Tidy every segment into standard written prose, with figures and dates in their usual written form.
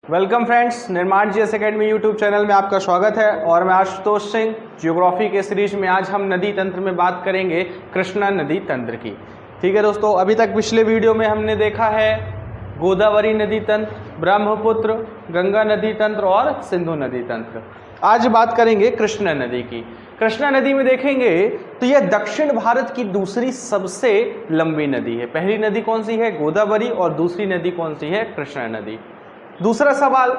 Welcome friends, निर्माण GS academy YouTube channel में आपका स्वागत है। और मैं आशुतोष सिंह। ज्योग्राफी के सीरीज में आज हम नदी तंत्र में बात करेंगे कृष्णा नदी तंत्र की। ठीक है दोस्तों, अभी तक पिछले वीडियो में हमने देखा है गोदावरी नदी तंत्र, ब्रह्मपुत्र, गंगा नदी तंत्र और सिंधु नदी तंत्र। आज बात करेंगे कृष्णा नदी की। कृष्णा नदी में देखेंगे तो यह दक्षिण भारत की दूसरी सबसे लंबी नदी है। पहली नदी कौन सी है? गोदावरी। और दूसरी नदी कौन सी है? कृष्णा नदी। दूसरा सवाल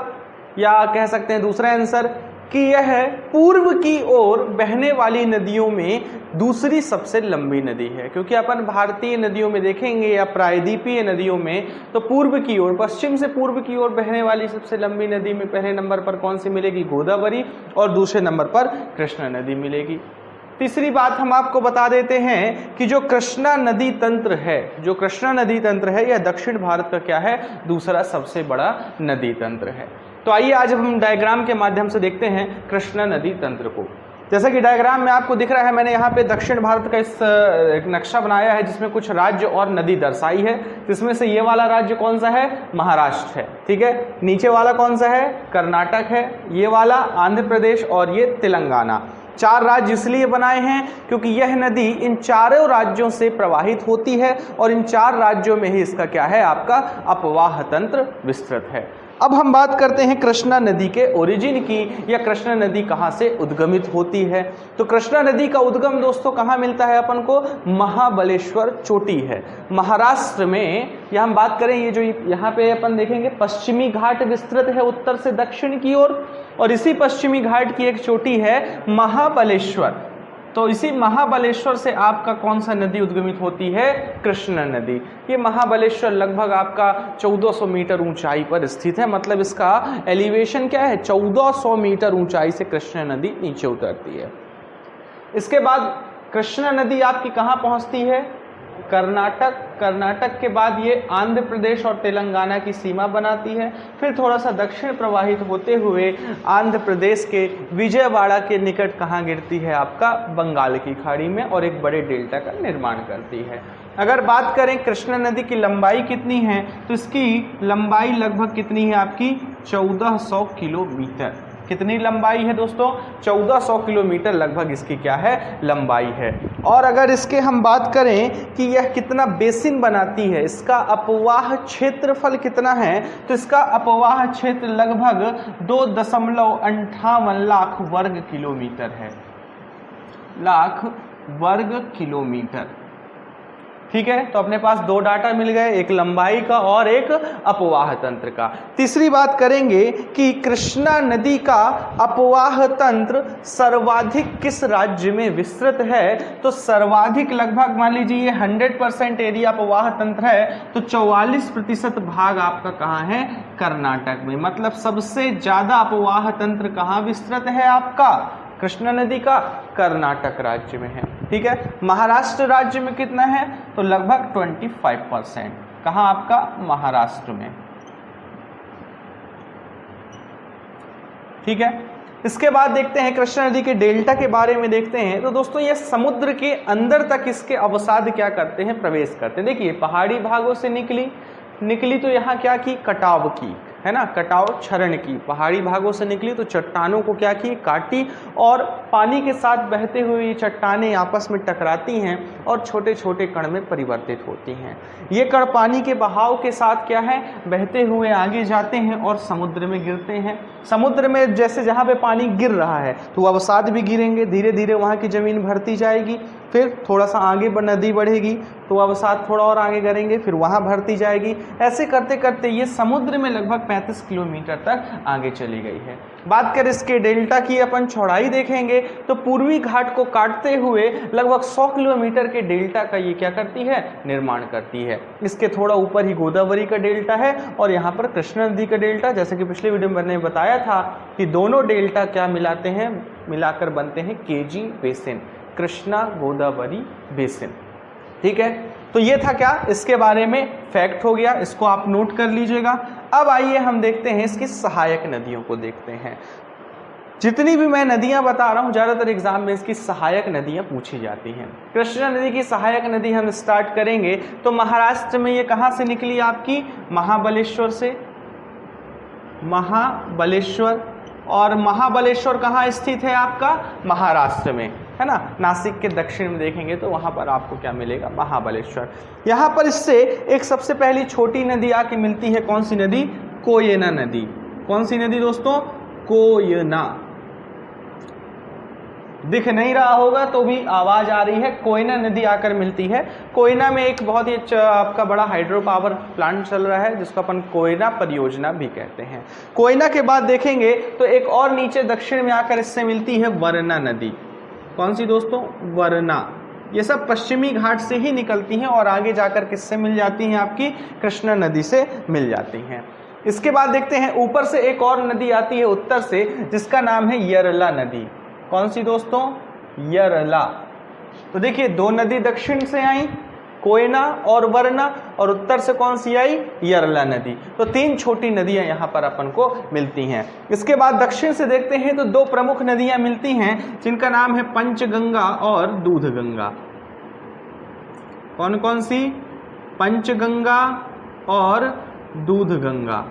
या कह सकते हैं दूसरा आंसर कि यह पूर्व की ओर बहने वाली नदियों में दूसरी सबसे लंबी नदी है। क्योंकि अपन भारतीय नदियों में देखेंगे या प्रायद्वीपीय नदियों में तो पूर्व की ओर, पश्चिम से पूर्व की ओर बहने वाली सबसे लंबी नदी में पहले नंबर पर कौन सी मिलेगी? गोदावरी। और दूसरे नंबर पर कृष्णा नदी मिलेगी। तीसरी बात हम आपको बता देते हैं कि जो कृष्णा नदी तंत्र है, जो कृष्णा नदी तंत्र है, यह दक्षिण भारत का क्या है? दूसरा सबसे बड़ा नदी तंत्र है। तो आइए आज हम डायग्राम के माध्यम से देखते हैं कृष्णा नदी तंत्र को। जैसा कि डायग्राम में आपको दिख रहा है, मैंने यहाँ पे दक्षिण भारत का एक नक्शा बनाया है जिसमें कुछ राज्य और नदी दर्शाई है। जिसमें से ये वाला राज्य कौन सा है? महाराष्ट्र है। ठीक है। नीचे वाला कौन सा है? कर्नाटक है। ये वाला आंध्र प्रदेश और ये तेलंगाना। चार राज्य इसलिए बनाए हैं क्योंकि यह नदी इन चारों राज्यों से प्रवाहित होती है और इन चार राज्यों में ही इसका क्या है? आपका अपवाह तंत्र विस्तृत है। अब हम बात करते हैं कृष्णा नदी के ओरिजिन की, या कृष्णा नदी कहाँ से उद्गमित होती है। तो कृष्णा नदी का उद्गम दोस्तों कहाँ मिलता है अपन को? महाबलेश्वर चोटी है, महाराष्ट्र में। या हम बात करें, ये जो यहाँ पे अपन देखेंगे पश्चिमी घाट विस्तृत है उत्तर से दक्षिण की ओर, और इसी पश्चिमी घाट की एक चोटी है महाबलेश्वर। तो इसी महाबलेश्वर से आपका कौन सा नदी उद्गमित होती है? कृष्णा नदी। ये महाबलेश्वर लगभग आपका 1400 मीटर ऊंचाई पर स्थित है। मतलब इसका एलिवेशन क्या है? 1400 मीटर ऊंचाई से कृष्णा नदी नीचे उतरती है। इसके बाद कृष्णा नदी आपकी कहाँ पहुंचती है? कर्नाटक। कर्नाटक के बाद ये आंध्र प्रदेश और तेलंगाना की सीमा बनाती है। फिर थोड़ा सा दक्षिण प्रवाहित होते हुए आंध्र प्रदेश के विजयवाड़ा के निकट कहाँ गिरती है? आपका बंगाल की खाड़ी में, और एक बड़े डेल्टा का निर्माण करती है। अगर बात करें कृष्णा नदी की लंबाई कितनी है, तो इसकी लंबाई लगभग कितनी है आपकी? 1400 किलोमीटर। कितनी लंबाई है दोस्तों? 1400 किलोमीटर लगभग इसकी क्या है? लंबाई है। और अगर इसके हम बात करें कि यह कितना बेसिन बनाती है, इसका अपवाह क्षेत्रफल कितना है, तो इसका अपवाह क्षेत्र लगभग 2.58 लाख वर्ग किलोमीटर है। लाख वर्ग किलोमीटर। ठीक है। तो अपने पास दो डाटा मिल गए, एक लंबाई का और एक अपवाह तंत्र का। तीसरी बात करेंगे कि कृष्णा नदी का अपवाह तंत्र सर्वाधिक किस राज्य में विस्तृत है। तो सर्वाधिक लगभग मान लीजिए ये 100% एरिया अपवाह तंत्र है, तो 44% भाग आपका कहाँ है? कर्नाटक में। मतलब सबसे ज्यादा अपवाह तंत्र कहाँ विस्तृत है आपका? कृष्णा नदी का कर्नाटक राज्य में है। ठीक है। महाराष्ट्र राज्य में कितना है? तो लगभग 25%। कहाँ आपका? महाराष्ट्र में। ठीक है। इसके बाद देखते हैं कृष्णा नदी के डेल्टा के बारे में देखते हैं। तो दोस्तों ये समुद्र के अंदर तक इसके अवसाद क्या करते हैं? प्रवेश करते हैं। देखिए पहाड़ी भागों से निकली तो यहाँ क्या की? कटाव की, है ना, कटाव क्षरण की। पहाड़ी भागों से निकली तो चट्टानों को क्या की? काटी, और पानी के साथ बहते हुए ये चट्टानें आपस में टकराती हैं और छोटे छोटे कण में परिवर्तित होती हैं। ये कण पानी के बहाव के साथ क्या है? बहते हुए आगे जाते हैं और समुद्र में गिरते हैं। समुद्र में जैसे जहाँ पे पानी गिर रहा है तो अवसाद भी गिरेंगे, धीरे धीरे वहाँ की जमीन भरती जाएगी। फिर थोड़ा सा आगे नदी बढ़ेगी तो अवसाद थोड़ा और आगे करेंगे, फिर वहाँ भरती जाएगी। ऐसे करते करते ये समुद्र में लगभग 35 किलोमीटर तक आगे चली गई है। बात करें इसके डेल्टा की, अपन चौड़ाई देखेंगे तो पूर्वी घाट को काटते हुए लगभग 100 किलोमीटर के डेल्टा का ये क्या करती है? निर्माण करती है। इसके थोड़ा ऊपर ही गोदावरी का डेल्टा है और यहाँ पर कृष्णा नदी का डेल्टा। जैसे कि पिछले वीडियो में मैंने बताया था कि दोनों डेल्टा क्या मिलाते हैं? मिलाकर बनते हैं KG basin, Krishna Godavari basin. ठीक है। तो ये था क्या? इसके बारे में फैक्ट हो गया, इसको आप नोट कर लीजिएगा। अब आइए हम देखते हैं इसकी सहायक नदियों को देखते हैं। जितनी भी मैं नदियां बता रहा हूं ज्यादातर एग्जाम में इसकी सहायक नदियां पूछी जाती हैं। कृष्णा नदी की सहायक नदी हम स्टार्ट करेंगे तो महाराष्ट्र में ये कहां से निकली? आपकी महाबलेश्वर से। महाबलेश्वर। और महाबलेश्वर कहाँ स्थित है आपका? महाराष्ट्र में, है ना। नासिक के दक्षिण में देखेंगे तो वहाँ पर आपको क्या मिलेगा? महाबलेश्वर। यहाँ पर इससे एक सबसे पहली छोटी नदी आके मिलती है। कौन सी नदी? कोयना नदी। कौन सी नदी दोस्तों? कोयना। दिख नहीं रहा होगा तो भी आवाज आ रही है, कोयना नदी आकर मिलती है। कोयना में एक बहुत ही अच्छा आपका बड़ा हाइड्रो पावर प्लांट चल रहा है जिसको अपन कोयना परियोजना भी कहते हैं। कोयना के बाद देखेंगे तो एक और नीचे दक्षिण में आकर इससे मिलती है वरना नदी। कौन सी दोस्तों? वरना। ये सब पश्चिमी घाट से ही निकलती हैं और आगे जाकर किससे मिल जाती हैं? आपकी कृष्णा नदी से मिल जाती हैं। इसके बाद देखते हैं ऊपर से एक और नदी आती है उत्तर से जिसका नाम है यरला नदी। कौन सी दोस्तों? यरला। तो देखिए दो नदी दक्षिण से आई, कोयना और वरना, और उत्तर से कौन सी आई? यरला नदी। तो तीन छोटी नदियां यहाँ पर अपन को मिलती हैं। इसके बाद दक्षिण से देखते हैं तो दो प्रमुख नदियां मिलती हैं जिनका नाम है पंचगंगा और दूधगंगा। कौन कौन सी? पंचगंगा और दूधगंगा।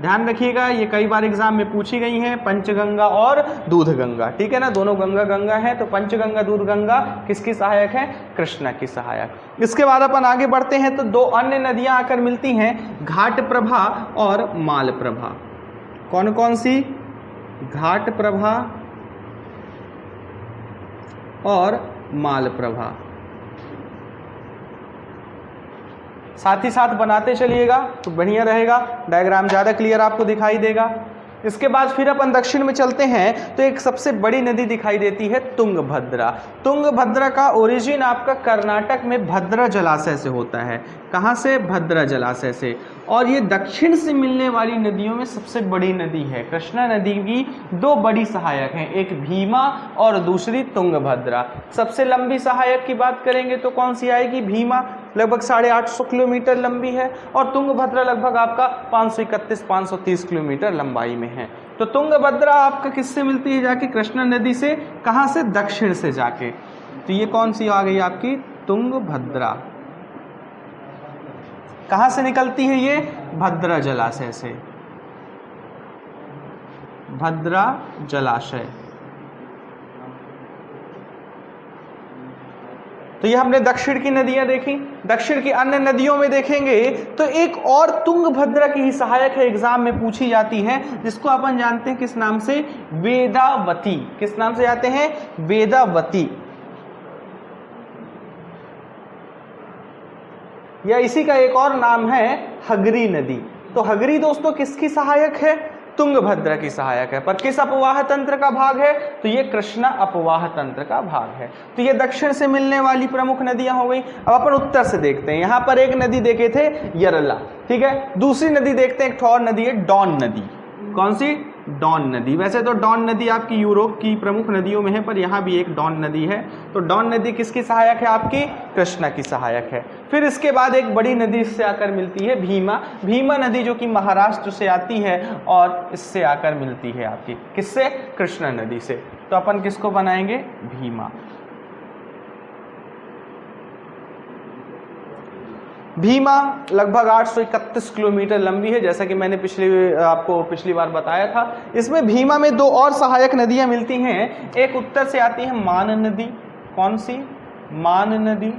ध्यान रखिएगा, ये कई बार एग्जाम में पूछी गई हैं, पंचगंगा और दूधगंगा। ठीक है ना, दोनों गंगा गंगा है तो पंचगंगा दूधगंगा किसकी सहायक है? कृष्णा की सहायक। इसके बाद अपन आगे बढ़ते हैं तो दो अन्य नदियां आकर मिलती हैं, घाट प्रभा और माल प्रभा। कौन कौन सी? घाट प्रभा और माल प्रभा। साथ ही साथ बनाते चलिएगा तो बढ़िया रहेगा, डायग्राम ज़्यादा क्लियर आपको दिखाई देगा। इसके बाद फिर अपन दक्षिण में चलते हैं तो एक सबसे बड़ी नदी दिखाई देती है तुंगभद्रा। तुंगभद्रा का ओरिजिन आपका कर्नाटक में भद्रा जलाशय से होता है। कहाँ से? भद्रा जलाशय से। और ये दक्षिण से मिलने वाली नदियों में सबसे बड़ी नदी है। कृष्णा नदी की दो बड़ी सहायक हैं, एक भीमा और दूसरी तुंगभद्रा। सबसे लंबी सहायक की बात करेंगे तो कौन सी आएगी? भीमा, लगभग 850 किलोमीटर लंबी है, और तुंगभद्रा लगभग आपका 531-530 किलोमीटर लंबाई में है। तो तुंगभद्रा आपका किससे मिलती है? जाके कृष्णा नदी से। कहाँ से? दक्षिण से जाके। तो ये कौन सी आ गई आपकी? तुंगभद्रा। कहाँ से निकलती है ये? भद्रा जलाशय से। भद्रा जलाशय। तो ये हमने दक्षिण की नदियां देखी। दक्षिण की अन्य नदियों में देखेंगे तो एक और तुंगभद्रा की ही सहायक है, एग्जाम में पूछी जाती है, जिसको अपन जानते हैं किस नाम से? वेदावती। किस नाम से जाते हैं? वेदावती। या इसी का एक और नाम है हगरी नदी। तो हगरी दोस्तों किसकी सहायक है? तुंगभद्रा की सहायक है। पर किस अपवाह तंत्र का भाग है? तो ये कृष्णा अपवाह तंत्र का भाग है। तो ये दक्षिण से मिलने वाली प्रमुख नदियां हो गई। अब अपन उत्तर से देखते हैं। यहां पर एक नदी देखे थे यरला, ठीक है। दूसरी नदी देखते हैं, एक और नदी है डॉन नदी। कौन सी? डॉन नदी। वैसे तो डॉन नदी आपकी यूरोप की प्रमुख नदियों में है, पर यहाँ भी एक डॉन नदी है। तो डॉन नदी किसकी सहायक है? आपकी कृष्णा की सहायक है। फिर इसके बाद एक बड़ी नदी इससे आकर मिलती है, भीमा। भीमा नदी जो कि महाराष्ट्र से आती है और इससे आकर मिलती है आपकी किससे? कृष्णा नदी से। तो अपन किसको बनाएंगे? भीमा। भीमा लगभग 831 किलोमीटर लंबी है, जैसा कि मैंने आपको पिछली बार बताया था। इसमें भीमा में दो और सहायक नदियां मिलती हैं। एक उत्तर से आती है मान नदी। कौन सी? मान नदी,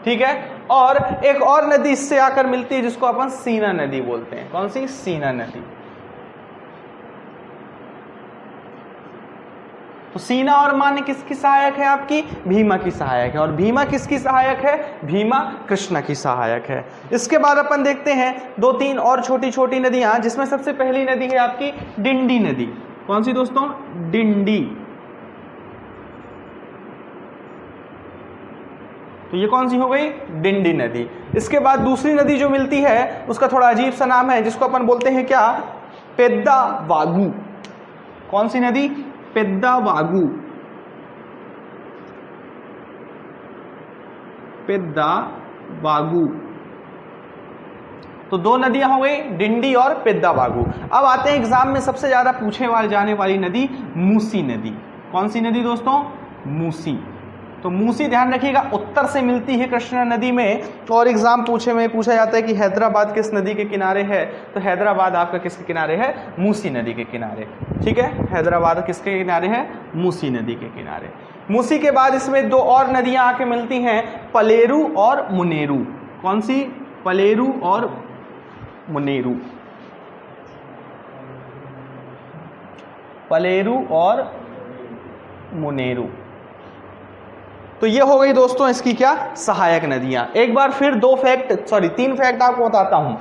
ठीक है। और एक और नदी इससे आकर मिलती है जिसको अपन सीना नदी बोलते हैं। कौन सी? सीना नदी। तो सीना और मान किसकी सहायक है? आपकी भीमा की सहायक है। और भीमा किसकी सहायक है? भीमा कृष्णा की सहायक है। इसके बाद अपन देखते हैं दो तीन और छोटी छोटी नदियां, जिसमें सबसे पहली नदी है आपकी डिंडी नदी। कौन सी दोस्तों? डिंडी। तो ये कौन सी हो गई? डिंडी नदी। इसके बाद दूसरी नदी जो मिलती है उसका थोड़ा अजीब सा नाम है, जिसको अपन बोलते हैं क्या? पेद्दावागु। कौन सी नदी? पेद्दावागु। पेद्दावागु। तो दो नदियां हो गई, डिंडी और पेद्दावागु। अब आते हैं एग्जाम में सबसे ज्यादा पूछे जाने वाली नदी, मूसी नदी। कौन सी नदी दोस्तों? मूसी। तो मूसी ध्यान रखिएगा उत्तर से मिलती है कृष्णा नदी में। और एग्जाम पूछा जाता है कि हैदराबाद किस नदी के किनारे है, तो हैदराबाद आपका किसके किनारे है, मूसी नदी के किनारे। ठीक है, हैदराबाद किसके किनारे है, मूसी नदी के किनारे। मूसी के बाद इसमें दो और नदियां आके मिलती हैं, पलेरू और मुनेरू। कौन सी, पलेरू और मुनेरू, पलेरू और मुनेरू। तो ये हो गई दोस्तों इसकी क्या, सहायक नदियां। एक बार फिर तीन फैक्ट आपको बताता हूं।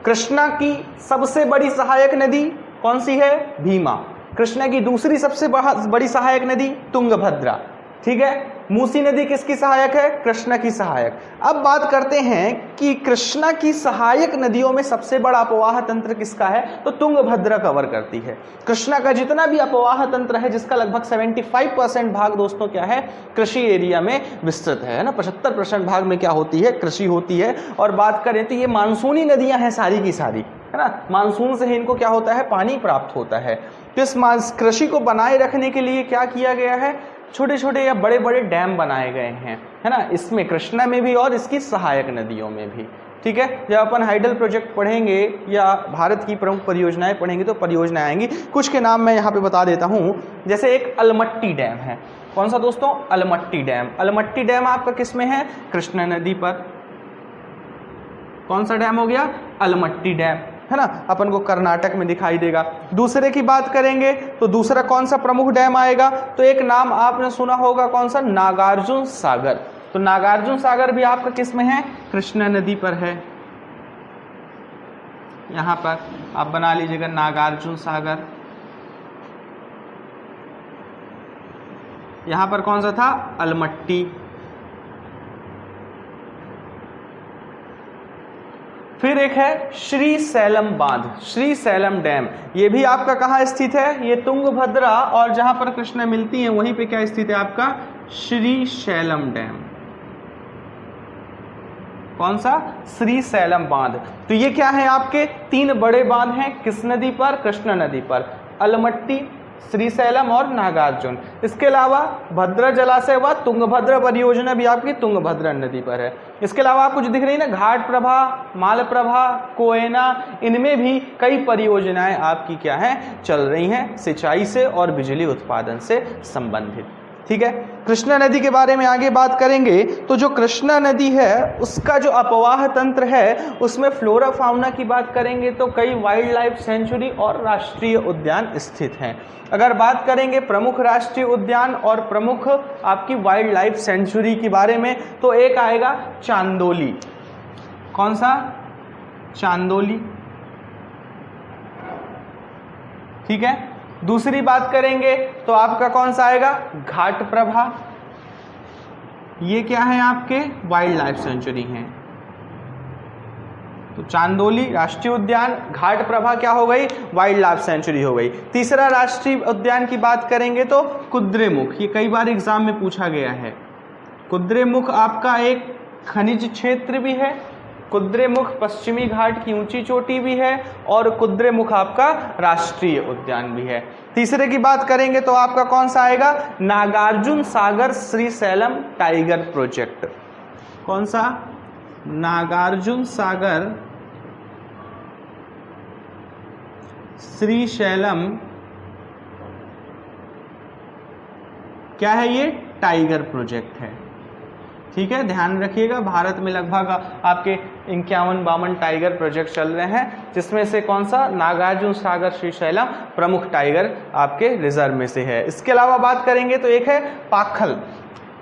कृष्णा की सबसे बड़ी सहायक नदी कौन सी है, भीमा। कृष्णा की दूसरी सबसे बड़ी सहायक नदी तुंगभद्रा। ठीक है, मूसी नदी किसकी सहायक है, कृष्णा की सहायक। अब बात करते हैं कि कृष्णा की सहायक नदियों में सबसे बड़ा अपवाह तंत्र किसका है, तो तुंगभद्रा कवर करती है। कृष्णा का जितना भी अपवाह तंत्र है, जिसका लगभग 75% भाग दोस्तों क्या है, कृषि एरिया में विस्तृत है ना। 75% भाग में क्या होती है, कृषि होती है। और बात करें तो ये मानसूनी नदियां हैं सारी की सारी, है ना। मानसून से ही इनको क्या होता है, पानी प्राप्त होता है। तो इस कृषि को बनाए रखने के लिए क्या किया गया है, छोटे छोटे या बड़े बड़े डैम बनाए गए हैं, है ना, इसमें कृष्णा में भी और इसकी सहायक नदियों में भी। ठीक है, जब अपन हाइडल प्रोजेक्ट पढ़ेंगे या भारत की प्रमुख परियोजनाएं पढ़ेंगे तो परियोजनाएं आएंगी। कुछ के नाम मैं यहाँ पे बता देता हूँ। जैसे एक अलमट्टी डैम है। कौन सा दोस्तों, अलमट्टी डैम। अलमट्टी डैम आपका किस में है, कृष्णा नदी पर। कौन सा डैम हो गया, अलमट्टी डैम, है ना, अपन को कर्नाटक में दिखाई देगा। दूसरे की बात करेंगे तो दूसरा कौन सा प्रमुख डैम आएगा, तो एक नाम आपने सुना होगा, कौन सा, नागार्जुन सागर। तो नागार्जुन सागर भी आपका किस में है, कृष्णा नदी पर है। यहां पर आप बना लीजिएगा नागार्जुन सागर। यहां पर कौन सा था, अलमट्टी। फिर एक है श्री सैलम बांध, श्री सैलम डैम। ये भी आपका कहाँ स्थित है, ये तुंगभद्रा और जहां पर कृष्णा मिलती है वहीं पे क्या स्थित है आपका, श्री सैलम डैम। कौन सा, श्री सैलम बांध। तो ये क्या है, आपके तीन बड़े बांध हैं, किस नदी पर, कृष्णा नदी पर, अलमट्टी, श्रीशैलम और नागार्जुन। इसके अलावा भद्रा जलाशय व तुंगभद्रा परियोजना भी आपकी तुंगभद्रा नदी पर है। इसके अलावा आपको जो दिख रही है ना, घाट प्रभा, मालप्रभा, कोयना, इनमें भी कई परियोजनाएं आपकी क्या हैं, चल रही हैं, सिंचाई से और बिजली उत्पादन से संबंधित। ठीक है, कृष्णा नदी के बारे में आगे बात करेंगे तो जो कृष्णा नदी है उसका जो अपवाह तंत्र है उसमें फ्लोरा फाउना की बात करेंगे तो कई वाइल्ड लाइफ सेंचुरी और राष्ट्रीय उद्यान स्थित हैं। अगर बात करेंगे प्रमुख राष्ट्रीय उद्यान और प्रमुख आपकी वाइल्ड लाइफ सेंचुरी के बारे में तो एक आएगा चांदोली। कौन सा, चांदोली। ठीक है, दूसरी बात करेंगे तो आपका कौन सा आएगा, घाट प्रभा। ये क्या है, आपके वाइल्ड लाइफ सेंचुरी हैं। तो चांदोली राष्ट्रीय उद्यान, घाट प्रभा क्या हो गई, वाइल्ड लाइफ सेंचुरी हो गई। तीसरा राष्ट्रीय उद्यान की बात करेंगे तो कुद्रेमुख, ये कई बार एग्जाम में पूछा गया है। कुद्रेमुख आपका एक खनिज क्षेत्र भी है, कुद्रेमुख पश्चिमी घाट की ऊंची चोटी भी है और कुद्रेमुख आपका राष्ट्रीय उद्यान भी है। तीसरे की बात करेंगे तो आपका कौन सा आएगा, नागार्जुन सागर श्रीशैलम टाइगर प्रोजेक्ट। कौन सा, नागार्जुन सागर श्रीशैलम, क्या है ये, टाइगर प्रोजेक्ट है। ठीक है, ध्यान रखिएगा, भारत में लगभग आपके 51-52 टाइगर प्रोजेक्ट चल रहे हैं, जिसमें से कौन सा, नागार्जुन सागर श्रीशैलम प्रमुख टाइगर आपके रिजर्व में से है। इसके अलावा बात करेंगे तो एक है पाखल,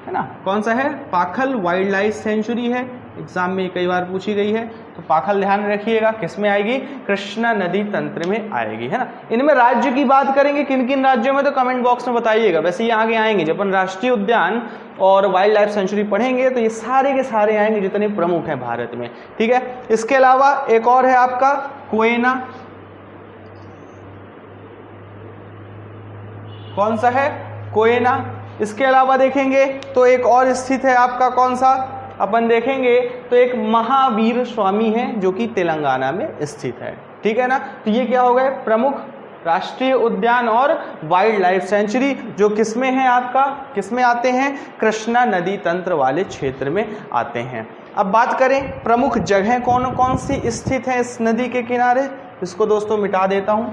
है ना, कौन सा है, पाखल वाइल्ड लाइफ सेंचुरी है, एग्जाम में कई बार पूछी गई है। तो पाखल ध्यान रखिएगा किस में आएगी, कृष्णा नदी तंत्र में आएगी, है ना। इनमें राज्य की बात करेंगे किन किन राज्यों में तो कमेंट बॉक्स में बताइएगा। वैसे ये आगे आएंगे जब अपन राष्ट्रीय उद्यान और वाइल्ड लाइफ सेंचुरी पढ़ेंगे तो ये सारे के सारे आएंगे जितने प्रमुख हैं भारत में। ठीक है, इसके अलावा एक और है आपका कोयना। कौन सा है, कोयना। इसके अलावा देखेंगे तो एक और स्थित है आपका कौन सा, अपन देखेंगे तो एक महावीर स्वामी है जो कि तेलंगाना में स्थित है। ठीक है ना, तो ये क्या हो गए, प्रमुख राष्ट्रीय उद्यान और वाइल्ड लाइफ सेंचुरी, जो किसमें है आपका, किसमें आते हैं, कृष्णा नदी तंत्र वाले क्षेत्र में आते हैं। अब बात करें प्रमुख जगह कौन कौन सी स्थित है इस नदी के किनारे, इसको दोस्तों मिटा देता हूं,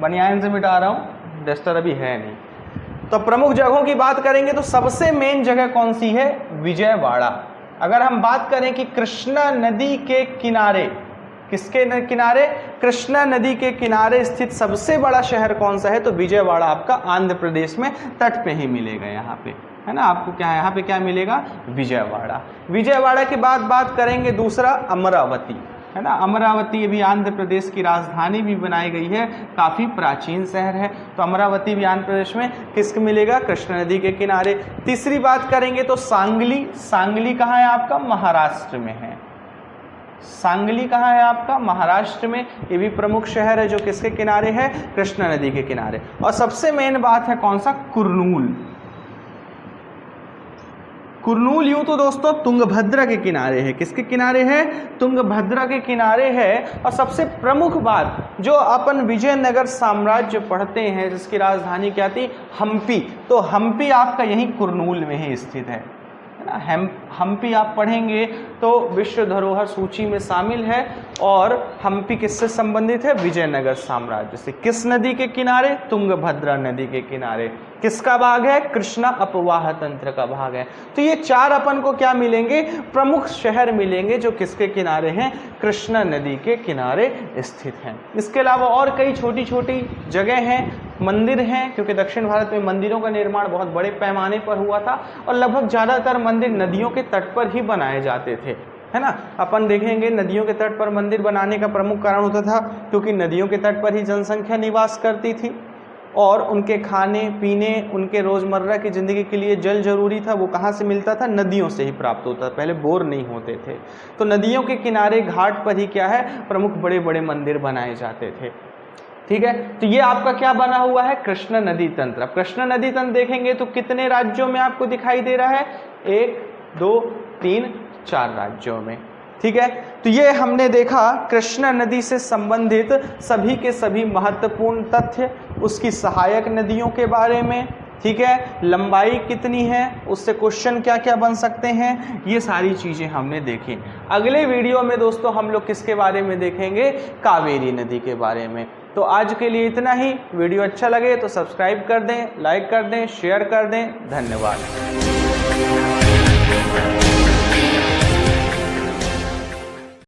बनियान से मिटा रहा हूं, डस्टर अभी है नहीं। तो प्रमुख जगहों की बात करेंगे तो सबसे मेन जगह कौन सी है, विजयवाड़ा। अगर हम बात करें कि कृष्णा नदी के किनारे, किसके किनारे, कृष्णा नदी के किनारे स्थित सबसे बड़ा शहर कौन सा है, तो विजयवाड़ा आपका आंध्र प्रदेश में तट पे ही मिलेगा, यहाँ पे है ना, आपको क्या है यहाँ पे क्या मिलेगा, विजयवाड़ा। विजयवाड़ा के बाद बात करेंगे दूसरा अमरावती, है ना, अमरावती भी आंध्र प्रदेश की राजधानी भी बनाई गई है, काफ़ी प्राचीन शहर है। तो अमरावती भी आंध्र प्रदेश में किसको मिलेगा, कृष्णा नदी के किनारे। तीसरी बात करेंगे तो सांगली, सांगली कहाँ है आपका, महाराष्ट्र में है। सांगली कहाँ है आपका, महाराष्ट्र में। ये भी प्रमुख शहर है जो किसके किनारे है, कृष्णा नदी के किनारे। और सबसे मेन बात है कौन सा, कुरनूल। कुरनूल यूं तो दोस्तों तुंगभद्रा के किनारे है, किसके किनारे है, तुंगभद्रा के किनारे है। और सबसे प्रमुख बात, जो अपन विजयनगर साम्राज्य पढ़ते हैं जिसकी राजधानी क्या थी, हम्पी, तो हम्पी आपका यही कुरनूल में ही स्थित है ना। हम्पी आप पढ़ेंगे तो विश्व धरोहर सूची में शामिल है। और हम्पी किससे संबंधित है, विजयनगर साम्राज्य से। किस नदी के किनारे, तुंगभद्रा नदी के किनारे। किसका भाग है, कृष्णा अपवाह तंत्र का भाग है। तो ये चार अपन को क्या मिलेंगे, प्रमुख शहर मिलेंगे जो किसके किनारे हैं, कृष्णा नदी के किनारे स्थित हैं। इसके अलावा और कई छोटी छोटी जगह हैं, मंदिर हैं, क्योंकि दक्षिण भारत में मंदिरों का निर्माण बहुत बड़े पैमाने पर हुआ था और लगभग ज़्यादातर मंदिर नदियों के तट पर ही बनाए जाते थे, है ना। अपन देखेंगे नदियों के तट पर मंदिर बनाने का प्रमुख कारण होता था क्योंकि नदियों के तट पर ही जनसंख्या निवास करती थी और उनके खाने पीने, उनके रोज़मर्रा की ज़िंदगी के लिए जल जरूरी था। वो कहाँ से मिलता था, नदियों से ही प्राप्त होता था, पहले बोर नहीं होते थे। तो नदियों के किनारे घाट पर ही क्या है, प्रमुख बड़े बड़े मंदिर बनाए जाते थे। ठीक है, तो ये आपका क्या बना हुआ है, कृष्णा नदी तंत्र। अब कृष्णा नदी तंत्र देखेंगे तो कितने राज्यों में आपको दिखाई दे रहा है, 1 2 3 4 राज्यों में। ठीक है, तो ये हमने देखा कृष्णा नदी से संबंधित सभी के सभी महत्वपूर्ण तथ्य, उसकी सहायक नदियों के बारे में। ठीक है, लंबाई कितनी है, उससे क्वेश्चन क्या क्या बन सकते हैं, ये सारी चीज़ें हमने देखी। अगले वीडियो में दोस्तों हम लोग किसके बारे में देखेंगे, कावेरी नदी के बारे में। तो आज के लिए इतना ही। वीडियो अच्छा लगे तो सब्सक्राइब कर दें, लाइक कर दें, शेयर कर दें। धन्यवाद।